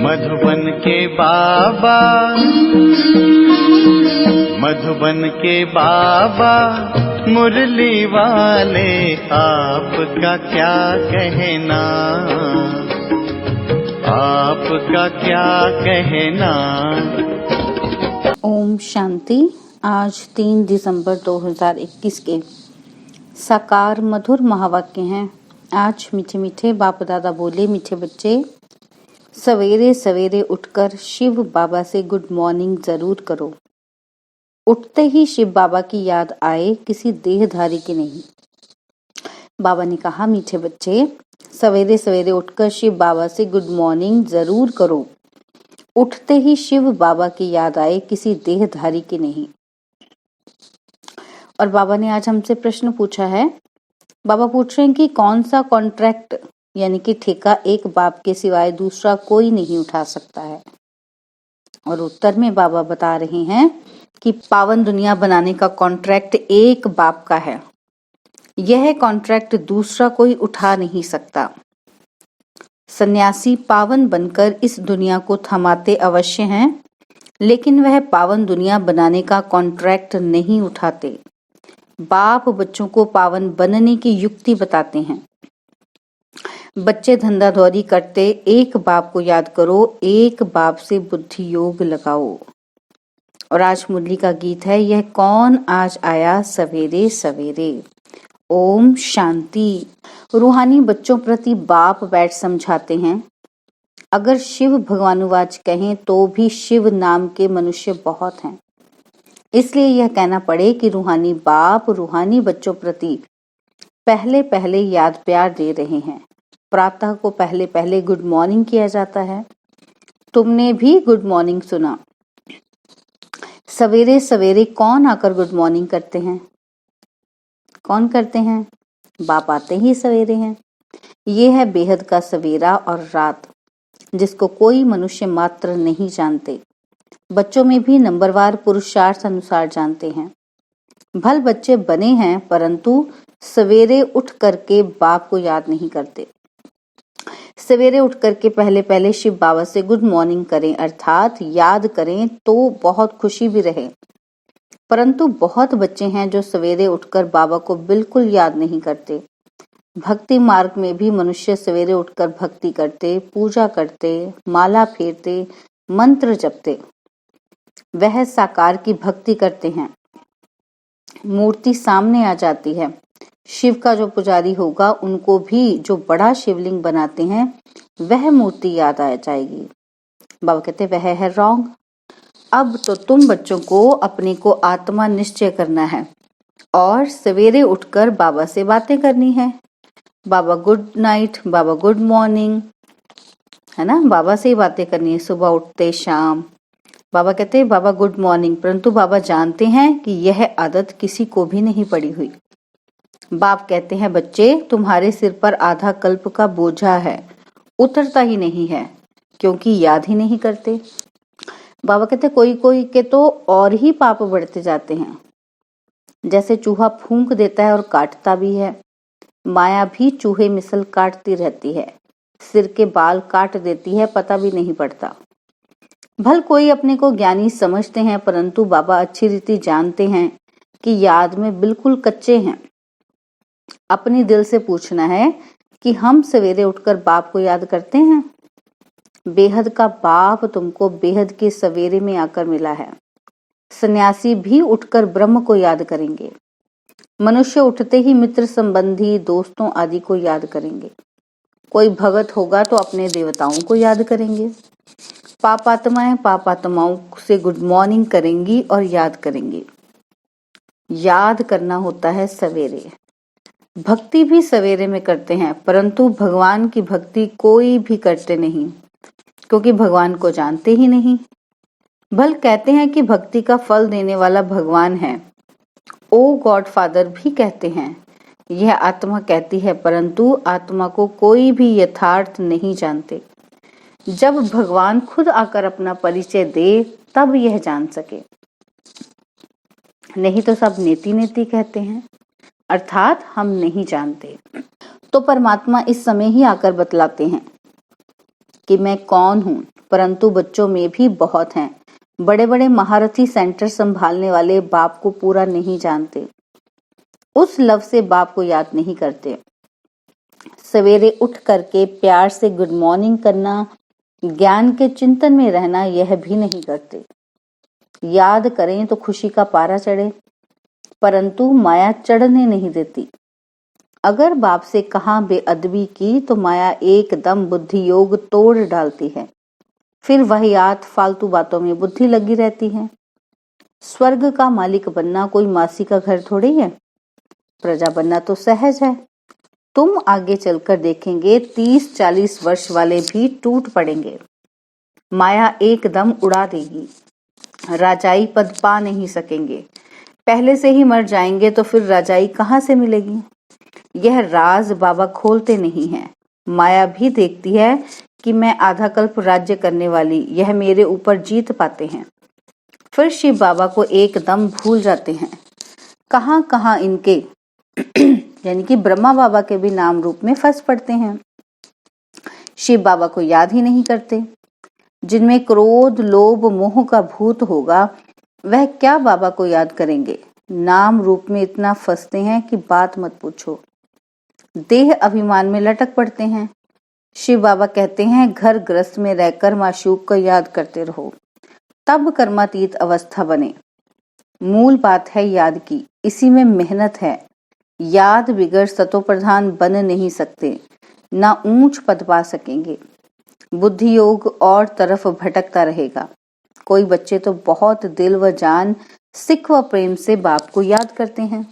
मधुबन के बाबा, मधुबन के बाबा मुरली वाले, आपका क्या कहना, आपका क्या कहना। ओम शांति। आज 3 दिसंबर 2021 के साकार मधुर महावाक्य हैं। आज मीठे मीठे बाप दादा बोले, मीठे बच्चे सवेरे सवेरे उठकर शिव बाबा से गुड मॉर्निंग जरूर करो। उठते ही शिव बाबा की याद आए, किसी देहधारी की नहीं। बाबा ने कहा, मीठे बच्चे सवेरे सवेरे उठकर शिव बाबा से गुड मॉर्निंग जरूर करो। उठते ही शिव बाबा की याद आए, किसी देहधारी की नहीं। और बाबा ने आज हमसे प्रश्न पूछा है। बाबा पूछ रहे हैं कि कौन सा कॉन्ट्रैक्ट यानी कि ठेका एक बाप के सिवाय दूसरा कोई नहीं उठा सकता है। और उत्तर में बाबा बता रहे हैं कि पावन दुनिया बनाने का कॉन्ट्रैक्ट एक बाप का है। यह कॉन्ट्रैक्ट दूसरा कोई उठा नहीं सकता। सन्यासी पावन बनकर इस दुनिया को थमाते अवश्य हैं, लेकिन वह पावन दुनिया बनाने का कॉन्ट्रैक्ट नहीं उठाते। बाप बच्चों को पावन बनने की युक्ति बताते हैं। बच्चे धंधाधौरी करते, एक बाप को याद करो, एक बाप से बुद्धि योग लगाओ। और आज मुरली का गीत है, यह कौन आज आया सवेरे सवेरे। ओम शांति। रूहानी बच्चों प्रति बाप बैठ समझाते हैं। अगर शिव भगवानुवाच कहें तो भी शिव नाम के मनुष्य बहुत हैं। इसलिए यह कहना पड़े कि रूहानी बाप रूहानी बच्चों प्रति पहले पहले याद प्यार दे रहे हैं। प्रातः को पहले पहले गुड मॉर्निंग किया जाता है। तुमने भी गुड मॉर्निंग सुना। सवेरे सवेरे कौन आकर गुड मॉर्निंग करते हैं? कौन करते हैं? बाप आते ही सवेरे हैं। ये है बेहद का सवेरा और रात, जिसको कोई मनुष्य मात्र नहीं जानते। बच्चों में भी नंबरवार पुरुषार्थ अनुसार जानते हैं। भल बच्चे बने हैं, परंतु सवेरे उठ करके बाप को याद नहीं करते। सवेरे उठ करके पहले पहले शिव बाबा से गुड मॉर्निंग करें, अर्थात याद करें तो बहुत खुशी भी रहे। परंतु बहुत बच्चे हैं जो सवेरे उठकर बाबा को बिल्कुल याद नहीं करते। भक्ति मार्ग में भी मनुष्य सवेरे उठकर भक्ति करते, पूजा करते, माला फेरते, मंत्र जपते। वह साकार की भक्ति करते हैं। मूर्ति सामने आ जाती है। शिव का जो पुजारी होगा, उनको भी जो बड़ा शिवलिंग बनाते हैं, वह मूर्ति याद आ जाएगी। बाबा कहते वह है रॉन्ग। अब तो तुम बच्चों को अपने को आत्मा निश्चय करना है और सवेरे उठकर बाबा से बातें करनी है। बाबा गुड नाइट, बाबा गुड मॉर्निंग, है ना। बाबा से ही बातें करनी है सुबह उठते शाम। बाबा कहते हैं बाबा गुड मॉर्निंग, परंतु बाबा जानते हैं कि यह आदत किसी को भी नहीं पड़ी हुई। बाप कहते हैं बच्चे तुम्हारे सिर पर आधा कल्प का बोझा है, उतरता ही नहीं है, क्योंकि याद ही नहीं करते। बाबा कहते कोई कोई के तो और ही पाप बढ़ते जाते हैं। जैसे चूहा फूंक देता है और काटता भी है, माया भी चूहे मिसल काटती रहती है। सिर के बाल काट देती है, पता भी नहीं पड़ता। भल कोई अपने को ज्ञानी समझते हैं, परंतु बाबा अच्छी रीति जानते हैं कि याद में बिल्कुल कच्चे हैं। अपने दिल से पूछना है कि हम सवेरे उठकर बाप को याद करते हैं। बेहद का बाप तुमको बेहद के सवेरे में आकर मिला है। सन्यासी भी उठकर ब्रह्म को याद करेंगे। मनुष्य उठते ही मित्र संबंधी दोस्तों आदि को याद करेंगे। कोई भगत होगा तो अपने देवताओं को याद करेंगे। पापात्माएं पापात्माओं से गुड मॉर्निंग करेंगी और याद करेंगी। याद करना होता है सवेरे। भक्ति भी सवेरे में करते हैं, परंतु भगवान की भक्ति कोई भी करते नहीं, क्योंकि भगवान को जानते ही नहीं। भल कहते हैं कि भक्ति का फल देने वाला भगवान है, ओ गॉड फादर भी कहते हैं। यह आत्मा कहती है, परंतु आत्मा को कोई भी यथार्थ नहीं जानते। जब भगवान खुद आकर अपना परिचय दे तब यह जान सके, नहीं तो सब नेति नेति कहते हैं, अर्थात हम नहीं जानते। तो परमात्मा इस समय ही आकर बतलाते हैं कि मैं कौन हूँ। परंतु बच्चों में भी बहुत हैं। बड़े बड़े महारथी सेंटर संभालने वाले बाप को पूरा नहीं जानते, उस लव से बाप को याद नहीं करते। सवेरे उठ करके प्यार से गुड मॉर्निंग करना, ज्ञान के चिंतन में रहना, यह भी नहीं करते। याद करें तो खुशी का पारा चढ़े, परंतु माया चढ़ने नहीं देती। अगर बाप से कहा बेअदबी की तो माया एकदम बुद्धि योग तोड़ डालती है। फिर वहियात फालतू बातों में बुद्धि लगी रहती है। स्वर्ग का मालिक बनना कोई मासी का घर थोड़ी है, प्रजा बनना तो सहज है। तुम आगे चलकर देखेंगे 30-40 वर्ष वाले भी टूट पड़ेंगे, माया एकदम उड़ा देगी, राजाई पद पा नहीं सकेंगे। पहले से ही मर जाएंगे तो फिर राजाई कहाँ से मिलेगी? यह राज बाबा खोलते नहीं हैं। माया भी देखती है कि मैं आधा कल्प राज्य करने वाली, यह मेरे ऊपर जीत पाते हैं। फिर शिव बाबा को एकदम भूल जाते हैं। कहाँ कहाँ इनके यानी कि ब्रह्मा बाबा के भी नाम रूप में फंस पड़ते हैं। शिव बाबा को याद ही नहीं करते। जिनमें क्रोध लोभ मोह का भूत होगा वह क्या बाबा को याद करेंगे? नाम रूप में इतना फंसते हैं कि बात मत पूछो। देह अभिमान में लटक पड़ते हैं। शिव बाबा कहते हैं घर ग्रस्त में रहकर माशूक को याद करते रहो, तब कर्मातीत अवस्था बने। मूल बात है याद की, इसी में मेहनत है। याद बिगड़ सतो प्रधान बन नहीं सकते, ना ऊंच पद पा सकेंगे। बुद्धि योग और तरफ भटकता रहेगा। कोई बच्चे तो बहुत दिल व जान सिख व प्रेम से बाप को याद करते हैं।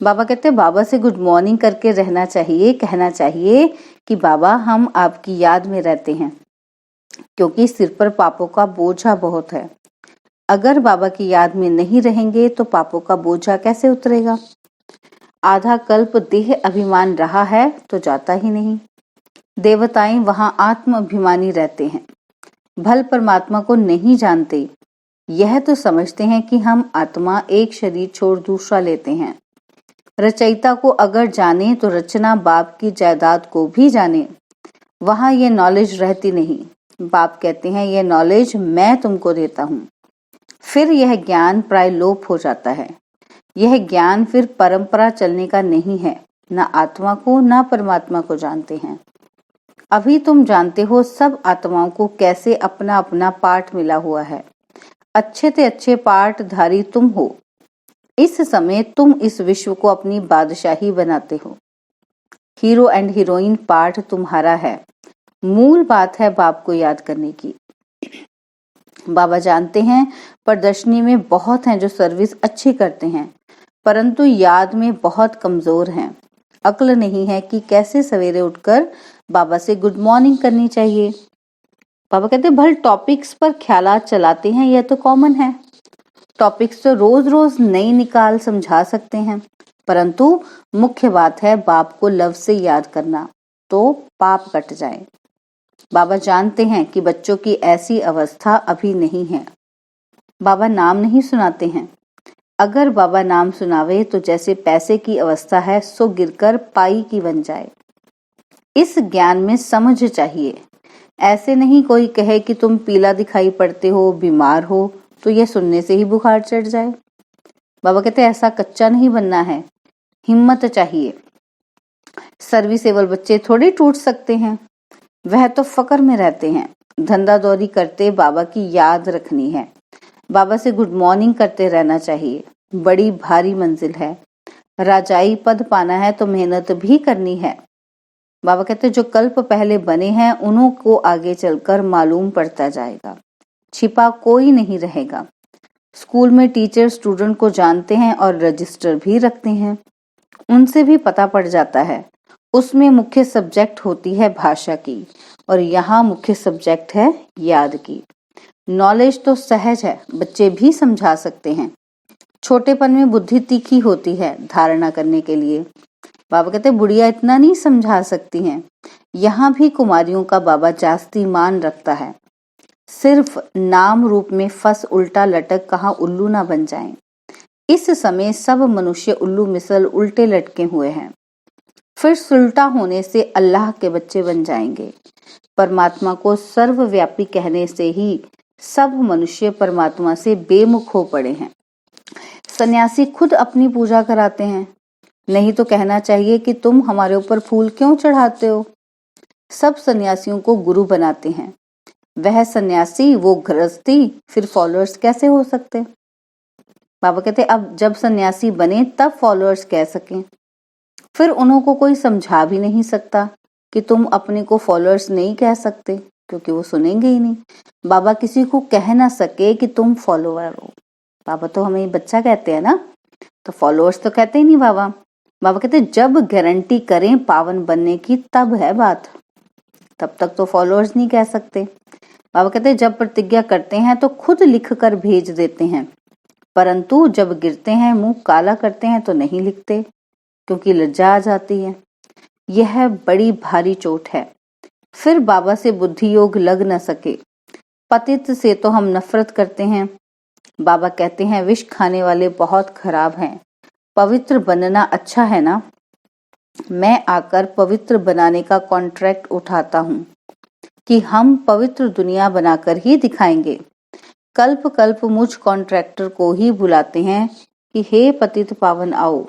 बाबा कहते हैं बाबा से गुड मॉर्निंग करके रहना चाहिए, कहना चाहिए कि बाबा हम आपकी याद में रहते हैं, क्योंकि सिर पर पापों का बोझा बहुत है। अगर बाबा की याद में नहीं रहेंगे तो पापों का बोझा कैसे उतरेगा? आधा कल्प देह अभिमान रहा है तो जाता ही नहीं। देवताएं वहां आत्म अभिमानी रहते हैं, भल परमात्मा को नहीं जानते। यह तो समझते हैं कि हम आत्मा एक शरीर छोड़ दूसरा लेते हैं। रचयिता को अगर जाने तो रचना बाप की जायदाद को भी जाने। वहां ये नॉलेज रहती नहीं। बाप कहते हैं यह नॉलेज मैं तुमको देता हूँ। फिर यह ज्ञान प्राय लोप हो जाता है। यह ज्ञान फिर परंपरा चलने का नहीं है, न आत्मा को न परमात्मा को जानते हैं। अभी तुम जानते हो सब आत्माओं को कैसे अपना अपना पाठ मिला हुआ है। अच्छे से अच्छे पाठधारी तुम हो। इस समय तुम इस विश्व को अपनी बादशाही बनाते हो। हीरो एंड हीरोइन पाठ तुम्हारा है। मूल बात है बाप को याद करने की। बाबा जानते हैं प्रदर्शनी में बहुत हैं जो सर्विस अच्छी करते हैं, परंतु याद में बहुत कमजोर हैं। अक्ल नहीं है कि कैसे सवेरे उठकर बाबा से गुड मॉर्निंग करनी चाहिए। बाबा कहते भल टॉपिक्स पर ख्यालात चलाते हैं, यह तो कॉमन है। टॉपिक्स तो रोज रोज नई निकाल समझा सकते हैं, परंतु मुख्य बात है बाप को लव से याद करना, तो पाप कट जाए। बाबा जानते हैं कि बच्चों की ऐसी अवस्था अभी नहीं है। बाबा नाम नहीं सुनाते हैं। अगर बाबा नाम सुनावे तो जैसे पैसे की अवस्था है सो गिरकर पाई की बन जाए। इस ज्ञान में समझ चाहिए। ऐसे नहीं कोई कहे कि तुम पीला दिखाई पड़ते हो, बीमार हो, तो यह सुनने से ही बुखार चढ़ जाए। बाबा कहते ऐसा कच्चा नहीं बनना है, हिम्मत चाहिए। सर्विसेबल बच्चे थोड़ी टूट सकते हैं, वह तो फकर में रहते हैं। धंधा दौरी करते बाबा की याद रखनी है। बाबा से गुड मॉर्निंग करते रहना चाहिए। बड़ी भारी मंजिल है। राजाई पद पाना है तो मेहनत भी करनी है। बाबा कहते जो कल्प पहले बने हैं उन्हों को आगे चलकर मालूम पड़ता जाएगा। छिपा कोई नहीं रहेगा। स्कूल में टीचर स्टूडेंट को जानते हैं और रजिस्टर भी रखते हैं, उनसे भी पता पड़ जाता है। उसमें मुख्य सब्जेक्ट होती है भाषा की और यहाँ मुख्य सब्जेक्ट है याद की। नॉलेज तो सहज है, बच्चे भी समझा सकते हैं। छोटेपन में बुद्धि तीखी होती है धारणा करने के लिए। बाबा कहते बुढ़िया इतना नहीं समझा सकती हैं। यहाँ भी कुमारियों का बाबा जास्ती मान रखता है। सिर्फ नाम रूप में फंस उल्टा लटक कहाँ उल्लू ना बन जाएं। इस समय सब मनुष्य उल्लू मिसल उल्टे लटके हुए हैं। फिर सुलटा होने से अल्लाह के बच्चे बन जाएंगे। परमात्मा को सर्वव्यापी कहने से ही सब मनुष्य परमात्मा से बेमुख हो पड़े हैं। सन्यासी खुद अपनी पूजा कराते हैं, नहीं तो कहना चाहिए कि तुम हमारे ऊपर फूल क्यों चढ़ाते हो। सब सन्यासियों को गुरु बनाते हैं। वह सन्यासी, वो गृहस्थी, फिर फॉलोअर्स कैसे हो सकते। बाबा कहते अब जब सन्यासी बने तब फॉलोअर्स कह सकें। फिर उन्हों को कोई समझा भी नहीं सकता कि तुम अपने को फॉलोअर्स नहीं कह सकते, क्योंकि वो सुनेंगे ही नहीं। बाबा किसी को कह ना सके कि तुम फॉलोअर हो। बाबा तो हमें बच्चा कहते हैं ना, तो फॉलोअर्स तो कहते ही नहीं बाबा। बाबा कहते जब गारंटी करें पावन बनने की तब है बात, तब तक तो फॉलोअर्स नहीं कह सकते। बाबा कहते जब प्रतिज्ञा करते हैं तो खुद लिख कर भेज देते हैं, परंतु जब गिरते हैं, मुंह काला करते हैं तो नहीं लिखते, क्योंकि लज्जा आ जाती है। यह बड़ी भारी चोट है। फिर बाबा से बुद्धि योग लग न सके। पतित से तो हम नफरत करते हैं। बाबा कहते हैं विष खाने वाले बहुत खराब हैं, पवित्र बनना अच्छा है ना। मैं आकर पवित्र बनाने का कॉन्ट्रैक्ट उठाता हूँ कि हम पवित्र दुनिया बनाकर ही दिखाएंगे। कल्प कल्प मुझ कॉन्ट्रैक्टर को ही बुलाते हैं कि हे पतित पावन आओ।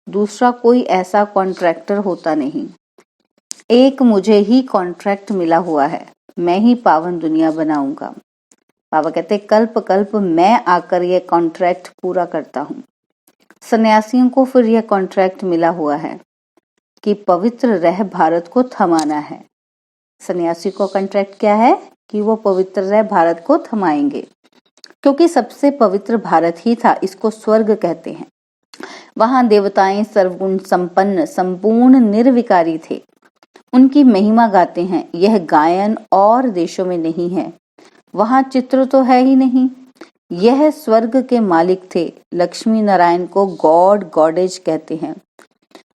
दूसरा कोई ऐसा कॉन्ट्रैक्टर होता नहीं, एक मुझे ही कॉन्ट्रैक्ट मिला हुआ है, मैं ही पावन दुनिया बनाऊंगा। बाबा कहते कल्प कल्प मैं आकर यह कॉन्ट्रैक्ट पूरा करता हूँ। सन्यासियों को फिर यह कॉन्ट्रैक्ट मिला हुआ है कि पवित्र रह भारत को थमाना है। सन्यासी को कॉन्ट्रैक्ट क्या है कि वो पवित्र रह भारत को थमाएंगे, क्योंकि सबसे पवित्र भारत ही था, इसको स्वर्ग कहते हैं। वहां देवताएं सर्वगुण संपन्न संपूर्ण निर्विकारी थे, उनकी महिमा गाते हैं। यह गायन और देशों में नहीं है। वहां चित्र तो है ही नहीं। यह स्वर्ग के मालिक थे। लक्ष्मी नारायण को गॉड गॉडेज कहते हैं।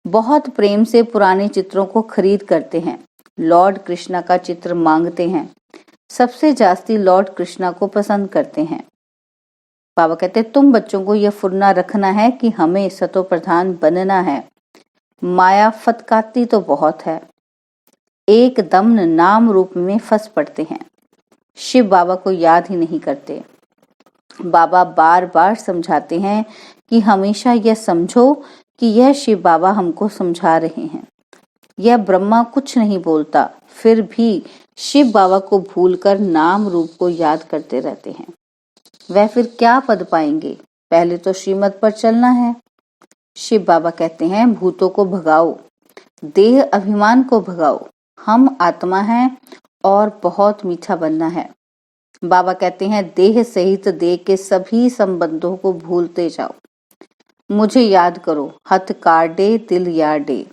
बहुत प्रेम से पुराने चित्रों को खरीद करते हैं। लॉर्ड कृष्णा का चित्र मांगते हैं। सबसे जास्ती लॉर्ड कृष्णा को पसंद करते हैं। बाबा कहते तुम बच्चों को यह फुरना रखना है कि हमें सतो प्रधान बनना है। माया फतकाती तो बहुत है, एकदम नाम रूप में फंस पड़ते हैं। शिव बाबा को याद ही नहीं करते। बाबा बार बार समझाते हैं कि हमेशा यह समझो कि यह शिव बाबा हमको समझा रहे हैं। यह ब्रह्मा कुछ नहीं बोलता, फिर भी शिव बाबा को भूलकर नाम रूप को याद करते रहते हैं। वह फिर क्या पद पाएंगे। पहले तो श्रीमत पर चलना है। शिव बाबा कहते हैं भूतों को भगाओ, देह अभिमान को भगाओ, हम आत्मा हैं और बहुत मीठा बनना है। बाबा कहते हैं देह सहित देह के सभी संबंधों को भूलते जाओ, मुझे याद करो, हथ काटे दिल याडे,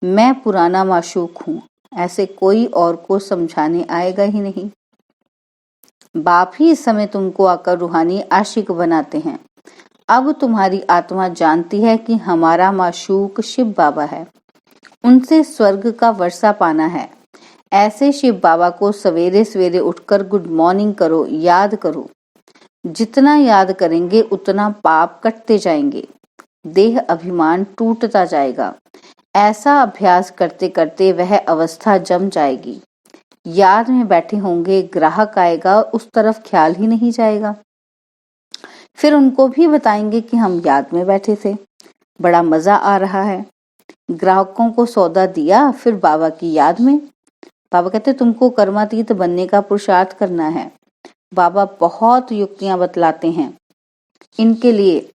मैं पुराना माशूक हूँ। ऐसे कोई और को समझाने आएगा ही नहीं। बाप ही इस समय तुमको आकर रूहानी आशिक बनाते हैं। अब तुम्हारी आत्मा जानती है कि हमारा माशूक शिव बाबा है, उनसे स्वर्ग का वर्षा पाना है। ऐसे शिव बाबा को सवेरे सवेरे उठकर गुड मॉर्निंग करो, याद करो। जितना याद करेंगे उतना पाप कटते जाएंगे, देह अभिमान टूटता जाएगा। ऐसा अभ्यास करते करते वह अवस्था जम जाएगी। याद में बैठे होंगे, ग्राहक आएगा, उस तरफ ख्याल ही नहीं जाएगा। फिर उनको भी बताएंगे कि हम याद में बैठे थे, बड़ा मजा आ रहा है। ग्राहकों को सौदा दिया, फिर बाबा की याद में। बाबा कहते तुमको कर्मातीत बनने का पुरुषार्थ करना है। बाबा बहुत युक्तियां बतलाते हैं। इनके लिए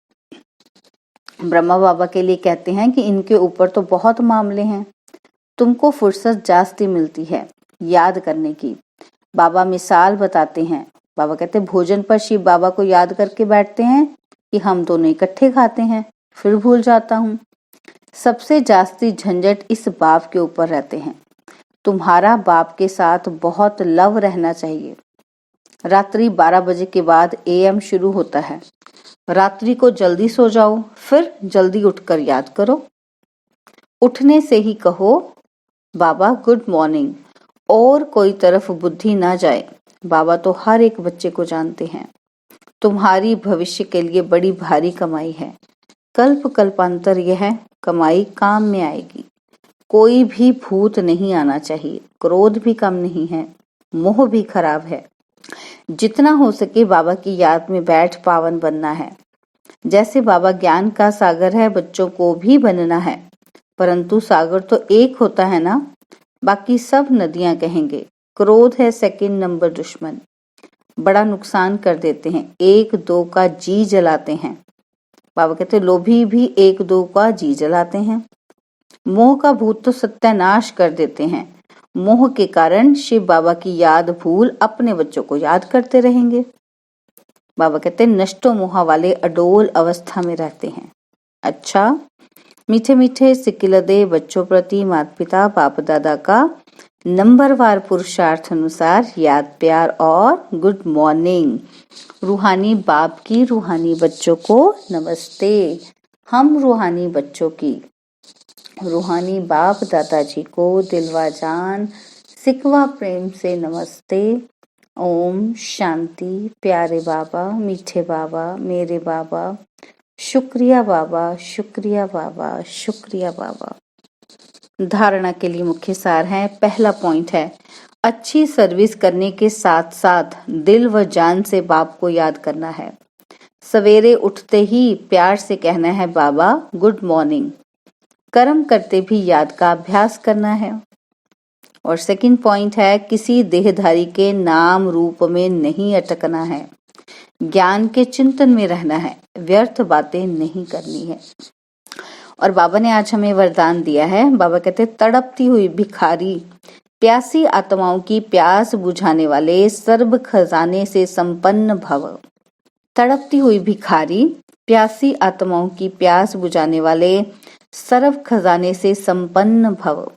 ब्रह्मा बाबा के लिए कहते हैं कि इनके ऊपर तो बहुत मामले हैं, तुमको फुर्सत जास्ती मिलती है याद करने की। बाबा मिसाल बताते हैं। बाबा कहते भोजन पर शिव बाबा को याद करके बैठते हैं कि हम दोनों इकट्ठे खाते हैं, फिर भूल जाता हूँ। सबसे जास्ती झंझट इस बाप के ऊपर रहते हैं। तुम्हारा बाप के साथ बहुत लव रहना चाहिए। रात्रि 12 बजे के बाद AM शुरू होता है। रात्रि को जल्दी सो जाओ, फिर जल्दी उठकर याद करो। उठने से ही कहो बाबा गुड मॉर्निंग, और कोई तरफ बुद्धि ना जाए। बाबा तो हर एक बच्चे को जानते हैं। तुम्हारी भविष्य के लिए बड़ी भारी कमाई है। कल्प कल्पांतर यह कमाई काम में आएगी। कोई भी भूत नहीं आना चाहिए, क्रोध भी कम नहीं है, मोह भी खराब है। जितना हो सके बाबा की याद में बैठ पावन बनना है। जैसे बाबा ज्ञान का सागर है, बच्चों को भी बनना है, परंतु सागर तो एक होता है ना, बाकी सब नदियां कहेंगे। क्रोध है सेकंड नंबर दुश्मन, बड़ा नुकसान कर देते हैं, एक दो का जी जलाते हैं। बाबा कहते लोभी भी एक दो का जी जलाते हैं। मोह का भूत तो सत्यानाश कर देते हैं। मोह के कारण शिव बाबा की याद भूल अपने बच्चों को याद करते रहेंगे। बाबा कहते नष्टो मोहा वाले अडोल अवस्था में रहते हैं। अच्छा, मीठे मीठे सिकिलदे बच्चों प्रति माता पिता बाप दादा का नंबरवार पुरुषार्थ अनुसार याद प्यार और गुड मॉर्निंग। रूहानी बाप की रूहानी बच्चों को नमस्ते। हम रूहानी बच्चों की रूहानी बाप दादाजी को दिलवा जान सिकवा प्रेम से नमस्ते। ओम शांति। प्यारे बाबा, मीठे बाबा, मेरे बाबा, शुक्रिया बाबा, शुक्रिया बाबा, शुक्रिया बाबा। धारणा के लिए मुख्य सार है। पहला पॉइंट है, अच्छी सर्विस करने के साथ साथ दिल व जान से बाप को याद करना है। सवेरे उठते ही प्यार से कहना है बाबा गुड मॉर्निंग। कर्म करते भी याद का अभ्यास करना है। और सेकंड पॉइंट है, किसी देहधारी के नाम रूप में नहीं अटकना है, ज्ञान के चिंतन में रहना है, व्यर्थ बातें नहीं करनी है। और बाबा ने आज हमें वरदान दिया है। बाबा कहते तड़पती हुई भिखारी प्यासी आत्माओं की प्यास बुझाने वाले सर्व खजाने से संपन्न भव। तड़पती हुई भिखारी प्यासी आत्माओं की प्यास बुझाने वाले सर्व खजाने से संपन्न भव।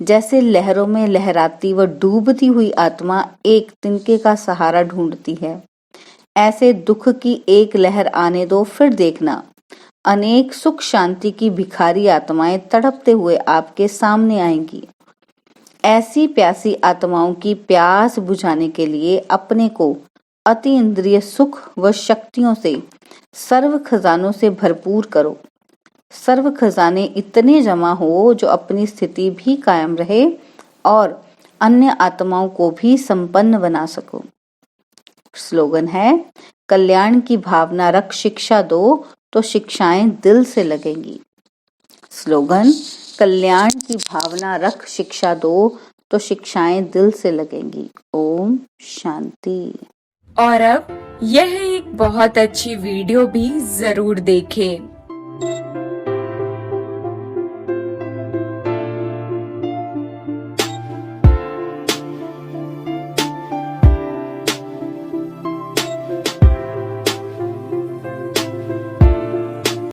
जैसे लहरों में लहराती व डूबती हुई आत्मा एक तिनके का सहारा ढूंढती है, ऐसे दुख की एक लहर आने दो, फिर देखना अनेक सुख शांति की भिखारी आत्माएं तड़पते हुए आपके सामने आएंगी। ऐसी प्यासी आत्माओं की प्यास बुझाने के लिए अपने को अति इंद्रिय सुख व शक्तियों से सर्व खजानों से भरपूर करो। सर्व खजाने इतने जमा हो जो अपनी स्थिति भी कायम रहे और अन्य आत्माओं को भी संपन्न बना सको। स्लोगन है, कल्याण की भावना रख शिक्षा दो तो शिक्षाएं दिल से लगेंगी। स्लोगन, कल्याण की भावना रख शिक्षा दो तो शिक्षाएं दिल से लगेंगी। ओम शांति। और अब यह एक बहुत अच्छी वीडियो भी जरूर देखें।